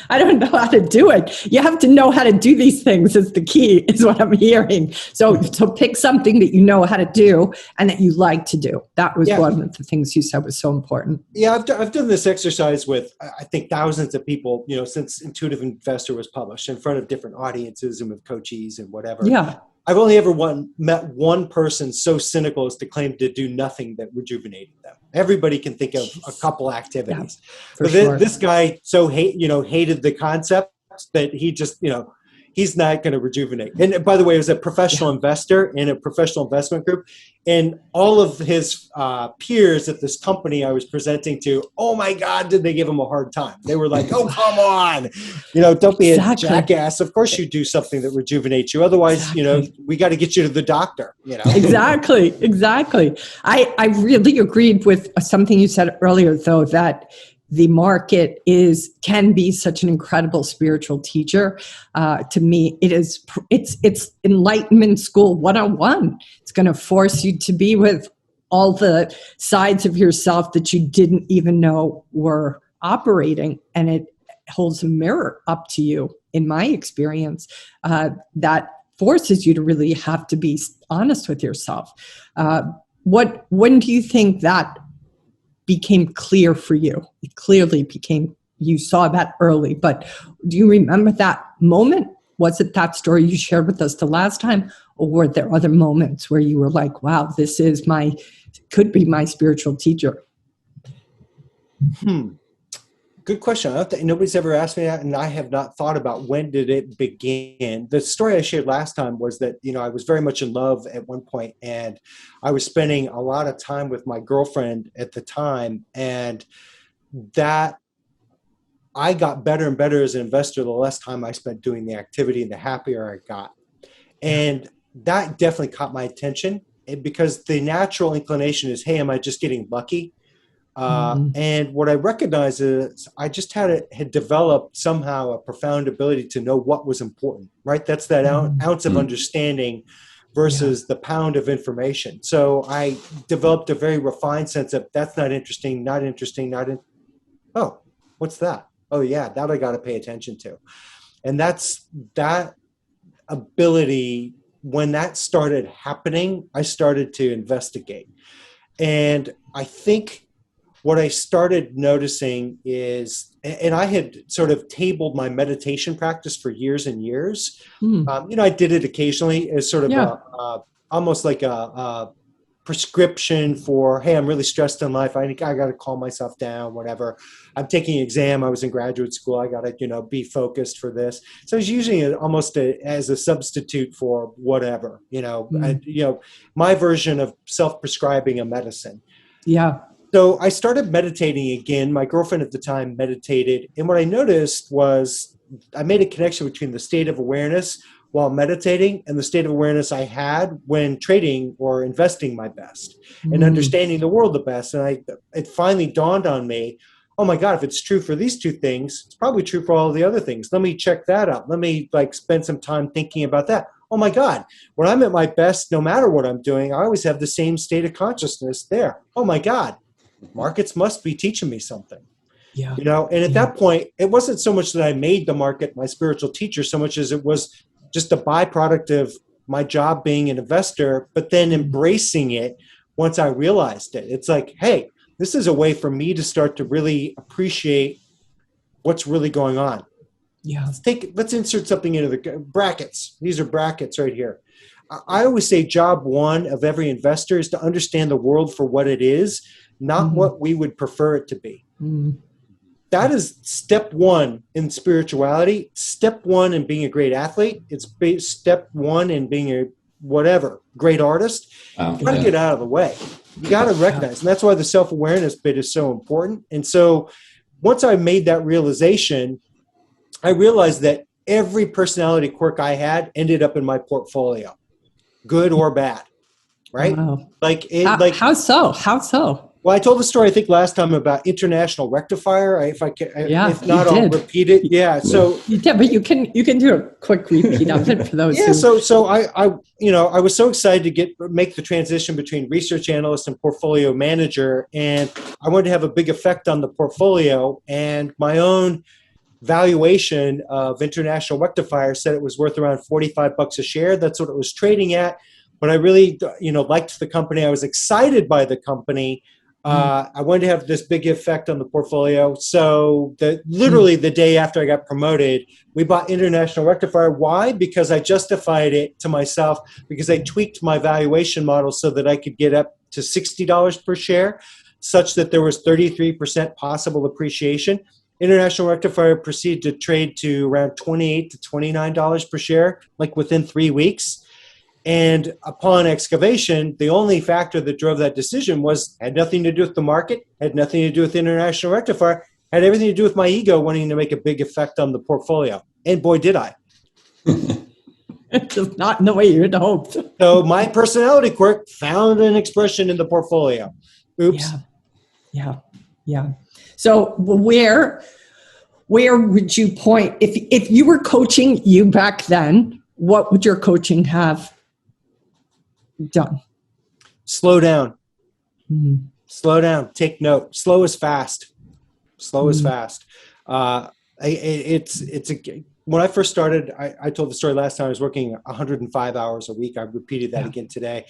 [SPEAKER 1] I don't know how to do it. You have to know how to do these things is the key, is what I'm hearing. So pick something that you know how to do and that you like to do. That was one of the things you said was so important.
[SPEAKER 3] Yeah, I've done this exercise with, I think, thousands of people, since Intuitive Investor was published, in front of different audiences and with coachees and whatever.
[SPEAKER 1] Yeah.
[SPEAKER 3] I've only ever met one person so cynical as to claim to do nothing that rejuvenated them. Everybody can think of a couple activities.
[SPEAKER 1] For
[SPEAKER 3] But
[SPEAKER 1] sure.
[SPEAKER 3] this guy hated the concept that he just, he's not going to rejuvenate. And by the way, he was a professional investor in a professional investment group. And all of his peers at this company I was presenting to, oh my God, did they give him a hard time? They were like, oh, come on. Don't be a jackass. Of course you do something that rejuvenates you. Otherwise, we got to get you to the doctor.
[SPEAKER 1] Exactly. I really agreed with something you said earlier, though, that the market can be such an incredible spiritual teacher. To me, it's enlightenment school 101. It's going to force you to be with all the sides of yourself that you didn't even know were operating, and it holds a mirror up to you. In my experience, that forces you to really have to be honest with yourself. When do you think that became clear for you? It clearly became, you saw that early, but do you remember that moment? Was it that story you shared with us the last time, or were there other moments where you were like, wow, this is could be my spiritual teacher?
[SPEAKER 3] Good question. Nobody's ever asked me that, and I have not thought about when did it begin. The story I shared last time was that, I was very much in love at one point, and I was spending a lot of time with my girlfriend at the time, and that I got better and better as an investor the less time I spent doing the activity and the happier I got. And that definitely caught my attention, because the natural inclination is, hey, am I just getting lucky? And what I recognized is I just had developed somehow a profound ability to know what was important, right? That's that ounce of understanding versus the pound of information. So I developed a very refined sense of that's not interesting, oh, what's that? Oh yeah, that I got to pay attention to. And that's that ability. When that started happening, I started to investigate. And I think what I started noticing is, and I had sort of tabled my meditation practice for years and years. I did it occasionally as sort of almost like a prescription for, hey, I'm really stressed in life. I got to calm myself down, whatever. I'm taking an exam. I was in graduate school. I got to, be focused for this. So I was using it almost as a substitute for whatever, my version of self-prescribing a medicine.
[SPEAKER 1] Yeah.
[SPEAKER 3] So I started meditating again. My girlfriend at the time meditated. And what I noticed was I made a connection between the state of awareness while meditating and the state of awareness I had when trading or investing my best and understanding the world the best. And it finally dawned on me, oh my God, if it's true for these two things, it's probably true for all the other things. Let me check that out. Let me spend some time thinking about that. Oh my God, when I'm at my best, no matter what I'm doing, I always have the same state of consciousness there. Oh my God. Markets must be teaching me something, and at that point, it wasn't so much that I made the market my spiritual teacher, so much as it was just a byproduct of my job being an investor, but then embracing it once I realized it. It's like, hey, this is a way for me to start to really appreciate what's really going on.
[SPEAKER 1] Yeah.
[SPEAKER 3] Let's insert something into the brackets. These are brackets right here. I always say job one of every investor is to understand the world for what it is, not what we would prefer it to be. That is step one in spirituality. Step one in being a great athlete. It's step one in being a great artist. You got to get out of the way. You got to recognize. And that's why the self-awareness bit is so important. And so once I made that realization, I realized that every personality quirk I had ended up in my portfolio, good or bad. Right?
[SPEAKER 1] Wow.
[SPEAKER 3] How
[SPEAKER 1] so?
[SPEAKER 3] Well, I told the story, I think, last time about International Rectifier. If not, I'll repeat it. Yeah. So
[SPEAKER 1] you did, but you can do a quick repeat of it for those.
[SPEAKER 3] Yeah. So I was so excited to make the transition between research analyst and portfolio manager, and I wanted to have a big effect on the portfolio. And my own valuation of International Rectifier said it was worth around $45 a share. That's what it was trading at. But I really, liked the company. I was excited by the company. I wanted to have this big effect on the portfolio. So literally the day after I got promoted, we bought International Rectifier. Why? Because I justified it to myself because I tweaked my valuation model so that I could get up to $60 per share. such that there was 33% possible appreciation. International Rectifier proceeded to trade to around $28 to $29 per share, like within 3 weeks. And upon excavation, the only factor that drove that decision had nothing to do with the market, had nothing to do with International Rectifier, had everything to do with my ego wanting to make a big effect on the portfolio. And boy, did I.
[SPEAKER 1] Just not in the way you'd hoped.
[SPEAKER 3] So my personality quirk found an expression in the portfolio. Oops.
[SPEAKER 1] Yeah. So where would you point, if you were coaching you back then, what would your coaching have done?
[SPEAKER 3] Slow down.
[SPEAKER 1] Mm-hmm.
[SPEAKER 3] Slow down. Take note. Slow is fast. Slow is fast. When I first started, I told the story last time, I was working 105 hours a week. I repeated that again today.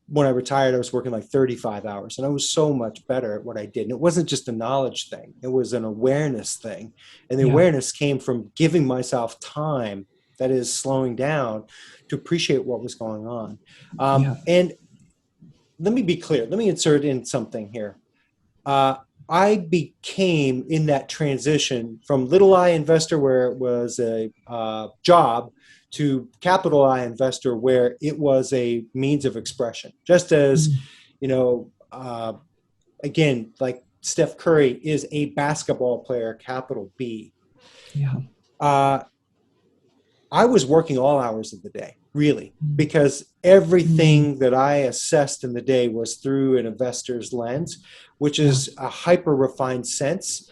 [SPEAKER 3] When I retired, I was working like 35 hours, and I was so much better at what I did. And it wasn't just a knowledge thing. It was an awareness thing. And the awareness came from giving myself time, that is slowing down, to appreciate what was going on. And let me be clear. Let me insert in something here. I became, in that transition from little I investor, where it was a job, to capital I investor, where it was a means of expression. Just as, again, like Steph Curry is a basketball player, capital B. I was working all hours of the day, really, because everything that I assessed in the day was through an investor's lens, which is a hyper-refined sense.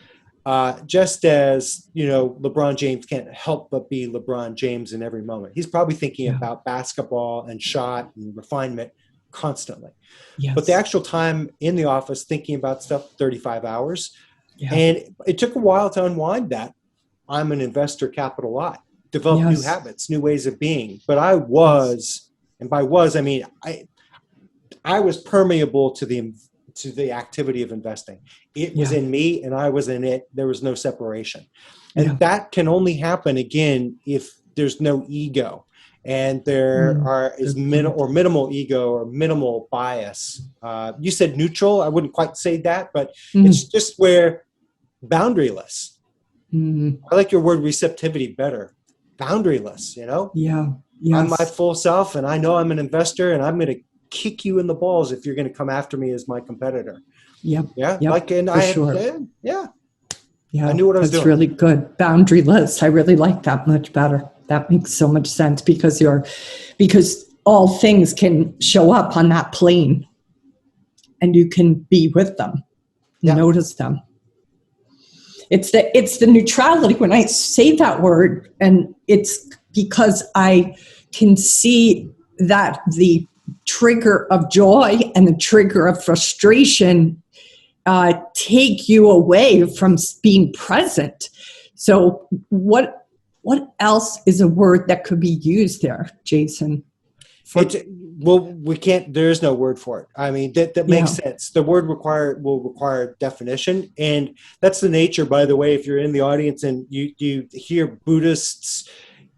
[SPEAKER 3] Just as, LeBron James can't help but be LeBron James in every moment. He's probably thinking about basketball and shot and refinement constantly. But the actual time in the office thinking about stuff, 35 hours. And it took a while to unwind that. I'm an investor, capital I. Develop new habits, new ways of being. But I was, and by was, I mean, I was permeable to the activity of investing. It was in me and I was in it. There was no separation. And that can only happen, again, if there's no ego and there is minimal ego or minimal bias. You said neutral. I wouldn't quite say that, but it's just where boundaryless. I like your word receptivity better. Boundaryless, I'm my full self, and I know I'm an investor, and I'm going to kick you in the balls if you're going to come after me as my competitor. Like, and
[SPEAKER 1] for sure.
[SPEAKER 3] I knew what I was doing.
[SPEAKER 1] That's really good. Boundaryless. I really like that much better. That makes so much sense because all things can show up on that plane, and you can be with them, notice them. It's the neutrality when I say that word, and it's because I can see that the trigger of joy and the trigger of frustration take you away from being present. So what else is a word that could be used there, Jason?
[SPEAKER 3] We can't, there is no word for it. I mean, that makes sense. The word will require definition. And that's the nature, by the way, if you're in the audience and you hear Buddhists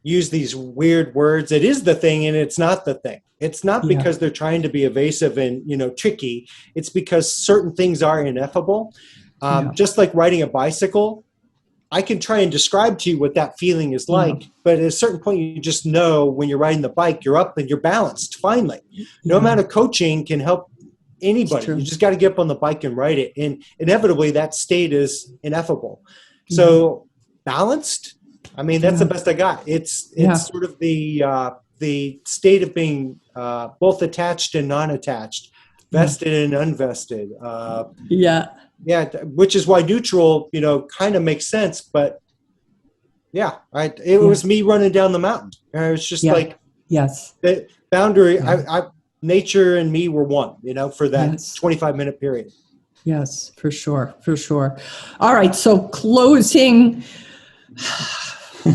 [SPEAKER 3] use these weird words, it is the thing and it's not the thing. It's not because they're trying to be evasive and, tricky. It's because certain things are ineffable. Just like riding a bicycle, I can try and describe to you what that feeling is like, but at a certain point, you just know when you're riding the bike, you're up and you're balanced, finally. No amount of coaching can help anybody. You just got to get up on the bike and ride it. And inevitably, that state is ineffable. So balanced, I mean, that's the best I got. It's sort of the state of being both attached and non-attached, vested and unvested. Which is why neutral, kind of makes sense. But it was me running down the mountain. It was just the boundary. Nature and me were one, for that 25-minte period.
[SPEAKER 1] Yes, for sure. All right. So closing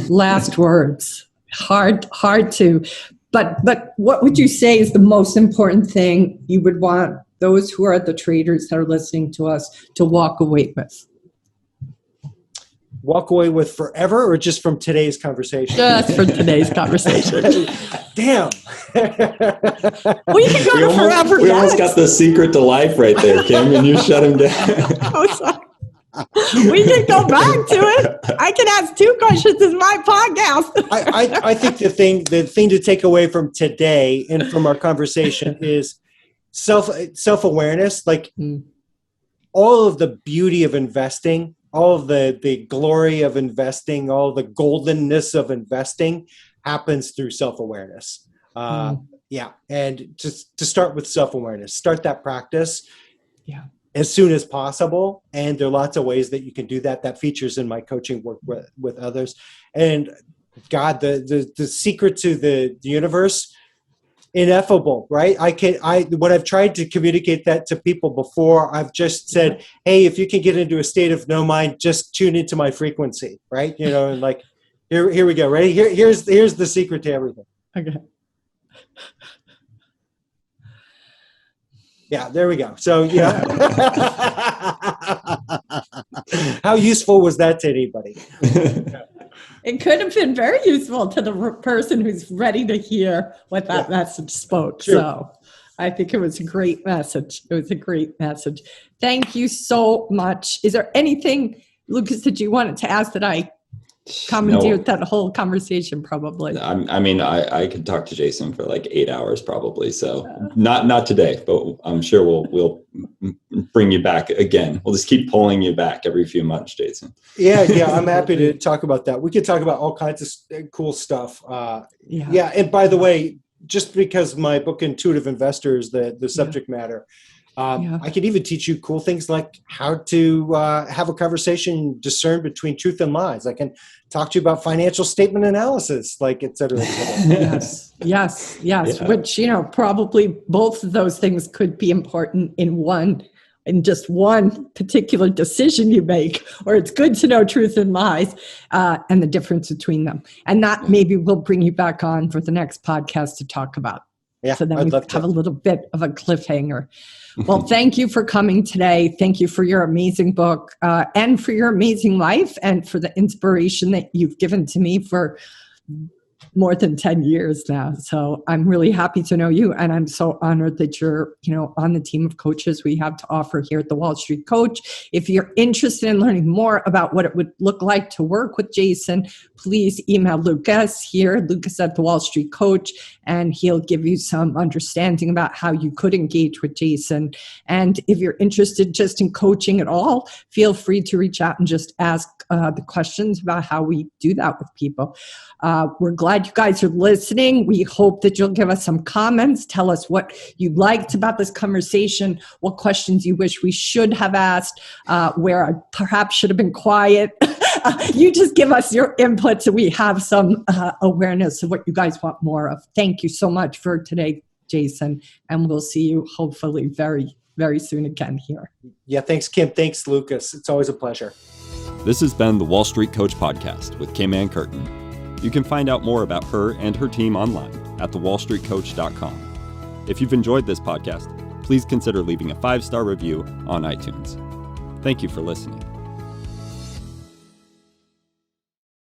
[SPEAKER 1] last words. Hard to, but what would you say is the most important thing you would want those who are the traders that are listening to us to walk away with?
[SPEAKER 3] walk away with forever, or just from today's conversation?
[SPEAKER 1] Just from today's conversation.
[SPEAKER 3] Damn.
[SPEAKER 1] We can go to forever.
[SPEAKER 4] We almost got the secret to life right there, Kim, and you shut him down.
[SPEAKER 1] Oh, sorry. We can go back to it. I can ask 2 questions. This is my podcast.
[SPEAKER 3] I think the thing to take away from today and from our conversation is self-awareness. Like all of the beauty of investing, all of the glory of investing, all the goldenness of investing happens through self-awareness. Yeah. And just to start with self-awareness, start that practice.
[SPEAKER 1] Yeah.
[SPEAKER 3] As soon as possible. And there are lots of ways that you can do that. That features in my coaching work with others. And God, the secret to the universe, ineffable, right? When I've tried to communicate that to people before, I've just said, hey, if you can get into a state of no mind, just tune into my frequency, right? And like, here we go. Ready? Here's the secret to everything.
[SPEAKER 1] Okay.
[SPEAKER 3] Yeah, there we go. So, yeah. How useful was that to anybody?
[SPEAKER 1] It could have been very useful to the person who's ready to hear what that message spoke. Sure. So I think it was a great message. It was a great message. Thank you so much. Is there anything, Lucas, that you wanted to ask that I commandeered that whole conversation probably?
[SPEAKER 4] I could talk to Jason for like 8 hours probably. So not today, but I'm sure we'll bring you back again. We'll just keep pulling you back every few months, Jason.
[SPEAKER 3] Yeah. I'm happy to talk about that. We could talk about all kinds of cool stuff. Yeah. And by the way, just because my book Intuitive Investor is the subject matter, I could even teach you cool things like how to have a conversation, discern between truth and lies. I can talk to you about financial statement analysis, like et cetera, et cetera.
[SPEAKER 1] Yes.
[SPEAKER 3] Yeah.
[SPEAKER 1] Which, probably both of those things could be important in just one particular decision you make, or it's good to know truth and lies and the difference between them. And that maybe we'll bring you back on for the next podcast to talk about.
[SPEAKER 3] Yeah,
[SPEAKER 1] so then we have a little bit of a cliffhanger. Well, thank you for coming today. Thank you for your amazing book and for your amazing life and for the inspiration that you've given to me for more than 10 years now. So I'm really happy to know you. And I'm so honored that you're, on the team of coaches we have to offer here at the Wall Street Coach. If you're interested in learning more about what it would look like to work with Jason, please email Lucas here, Lucas at the Wall Street Coach, and he'll give you some understanding about how you could engage with Jason. And if you're interested just in coaching at all, feel free to reach out and just ask the questions about how we do that with people. We're glad you guys are listening. We hope that you'll give us some comments. Tell us what you liked about this conversation, what questions you wish we should have asked, where I perhaps should have been quiet. You just give us your input so we have some awareness of what you guys want more of. Thank you so much for today, Jason, and we'll see you hopefully very, very soon again here.
[SPEAKER 3] Yeah, thanks, Kim. Thanks, Lucas. It's always a pleasure.
[SPEAKER 2] This has been the Wall Street Coach Podcast with Kim Ann Curtin. You can find out more about her and her team online at thewallstreetcoach.com. If you've enjoyed this podcast, please consider leaving a 5-star review on iTunes. Thank you for listening.